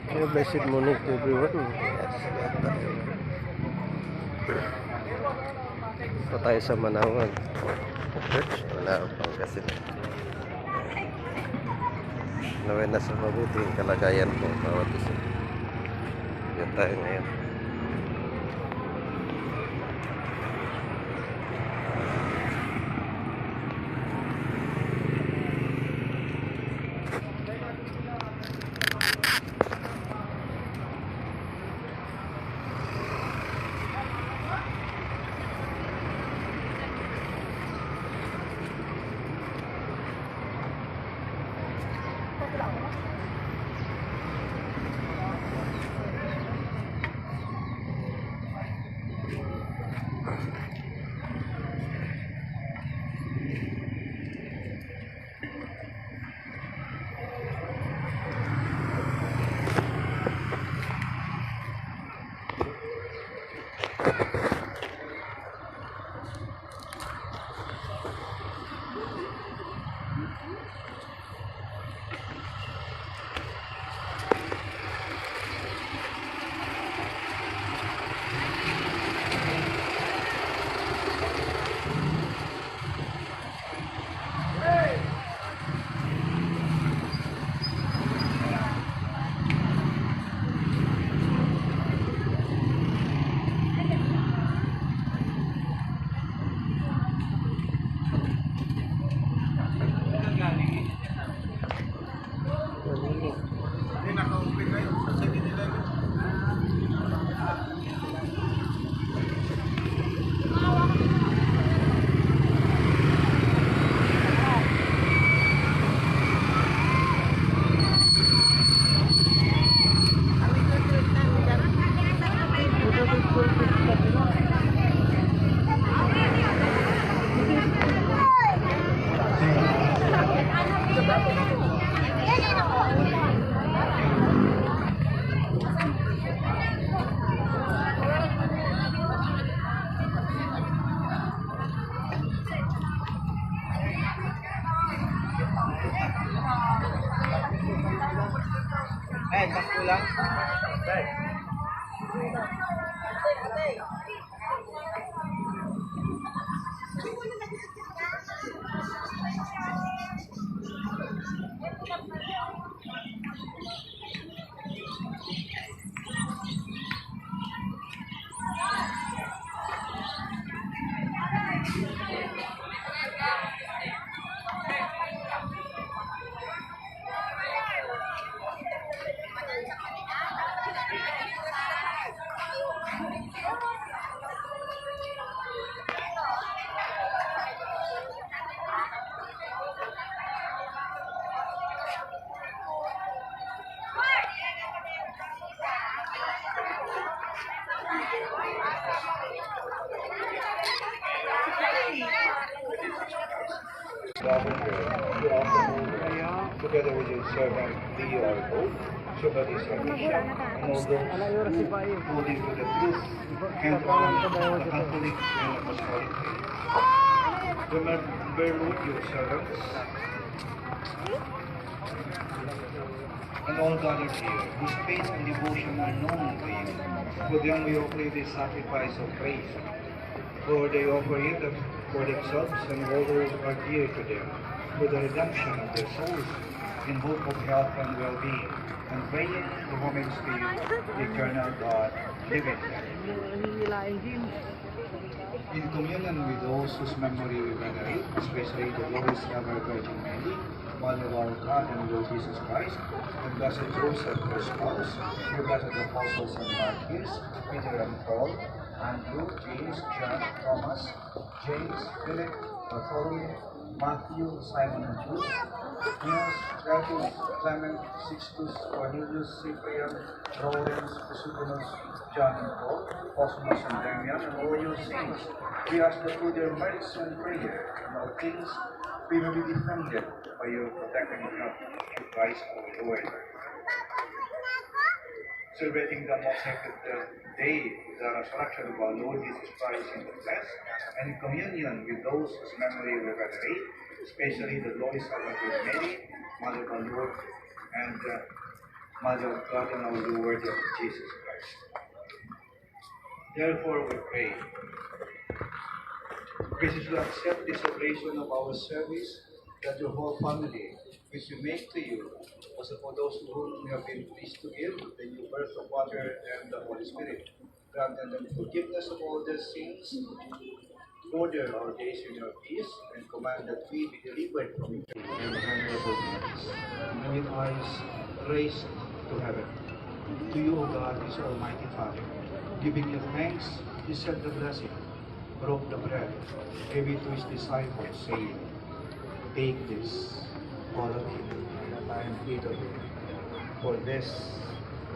Okay, blessed morning to everyone. Yes, ito tayo sa Manawag Church. Wala pang kasi. Naway na sa mabuting kalagayan po bawat isa. Yan tayo ngayon. Sakto lang. Together with your servant Leo so that his submission and all those holding to the truth and on the Catholic and Apostolic faith. Remember, Lord, your servants and all gathered here, whose faith and devotion are known to you. For them we offer you this sacrifice of praise. For they offer it for themselves and all those who are dear to them, for the redemption of their souls, in hope of health and well-being, and praying the homage to you, the eternal God, living. In communion with those whose memory we venerate, especially the glorious ever Virgin Mary, Mother of our God and Lord Jesus Christ, and Blessed Joseph, her spouse, your blessed apostles and martyrs, Peter and Paul, Andrew, James, John, Thomas, James, Philip, Bartholomew, Matthew, Simon and Jude, Enos, Jacob, Clement, Sixtus, Cornelius, Cyprian, Lawrence, Chrysostomos, John and Paul, Cosmas and Damian, and all your saints. We ask that through their merits and prayer, in all things, we may be defended by your protecting help in Christ our Lord. Celebrating the most sacred day, the resurrection of our Lord Jesus Christ in the flesh, and in communion with those whose memory we venerate, especially the glorious Virgin Mary, Mother of our Lord, and Mother of God and our Lord Jesus Christ. Therefore we pray, graciously accept this oblation of our service, that your whole family, which we make to you, also for those to whom we have been pleased to give, the new birth of water and the Holy Spirit, grant them forgiveness of all their sins, order our days in your peace, and command that we be delivered from evil and honorable deeds, and with eyes raised to heaven. To you, O God, is Almighty Father, giving you thanks, he said the blessing, broke the bread, gave it to his disciples, saying, take this, all of you, and eat of it, for this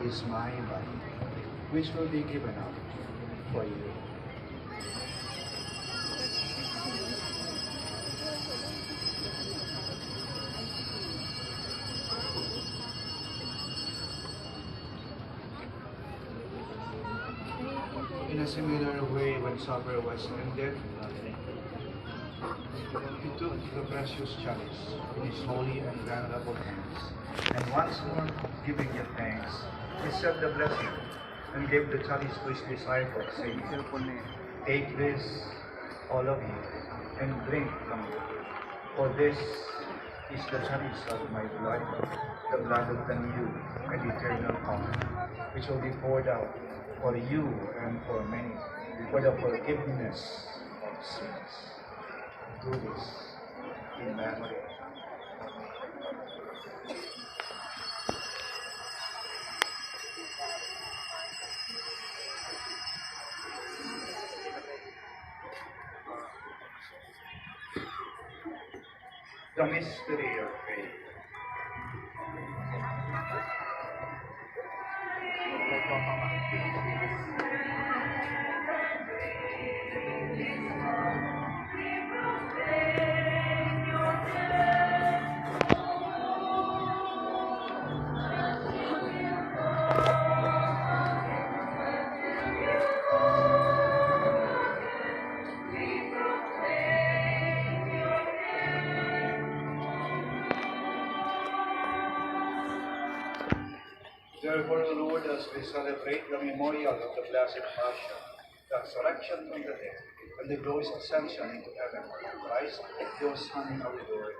is my body, which will be given up for you. In a similar way, when supper was ended, he took the precious chalice in his holy and venerable hands, and once more giving you thanks, he said the blessing, and gave the chalice to his disciples, saying, take this, all of you, and drink from it, for this is the chalice of my blood, the blood of the new and eternal covenant, which will be poured out for you and for many, for the forgiveness of sins. Do this in memory of me. The mystery of faith. Therefore, O Lord, as we celebrate the memorial of the Blessed Passion, the resurrection from the dead, and the glorious ascension into heaven of Christ, your Son, our Lord,